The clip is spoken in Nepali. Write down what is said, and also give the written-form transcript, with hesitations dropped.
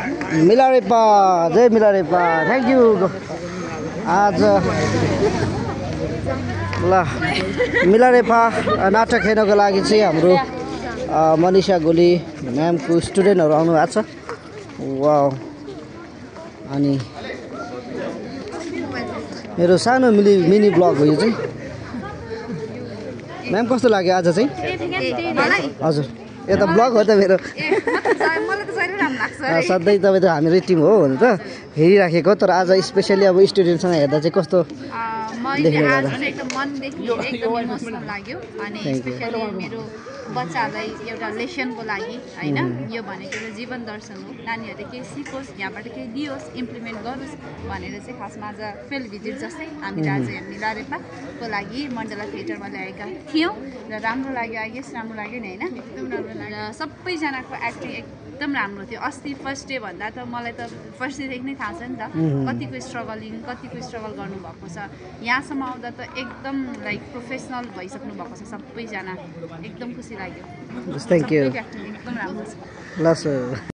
मिलारेपा जय मिलारेपा थ्याङ्क यू आज ल मिलारेपा नाटक हेर्नको लागि चाहिँ हाम्रो मनिषा गोली म्यामको स्टुडेन्टहरू आउनु भएको छ वाउ अनि मेरो सानो मिनी ब्लग हो यो चाहिँ म्याम कस्तो लाग्यो आज चाहिँ हजुर यता ब्लग हो त मेरो सधैँ तपाईँ त हामीरै टिम हो भने त हेरिराखेको तर आज स्पेसली अब स्टुडेन्टसँग हेर्दा चाहिँ कस्तो एकदम मनदेखि एकदम इमोसनल लाग्यो अनि स्पेसली मेरो बच्चाहरूलाई एउटा लेसनको लागि होइन यो भनेको एउटा जीवन दर्शन हो नानीहरूले केही सिकोस् यहाँबाट केही लियोस् इम्प्लिमेन्ट गरोस् भनेर चाहिँ खासमा आज फिल्ड भिजिट जस्तै हामीले आज मिलारेपाको लागि मण्डला थिएटरमा ल्याएका थियौँ र राम्रो लाग्यो आई गेस राम्रो लाग्यो नि होइन एकदम राम्रो लाग्यो सबैजनाको एक्टिङ एकदम राम्रो थियो अस्ति फर्स्ट डे भन्दा त मलाई त फर्स्ट डेदेखि नै थाहा छ नि त कतिको स्ट्रगल गर्नुभएको छ यहाँसम्म आउँदा त एकदम लाइक प्रोफेसनल भइसक्नु भएको छ सबैजना एकदम खुसी लाग्यो थ्याङ्क यू एकदम राम्रो छ ल सर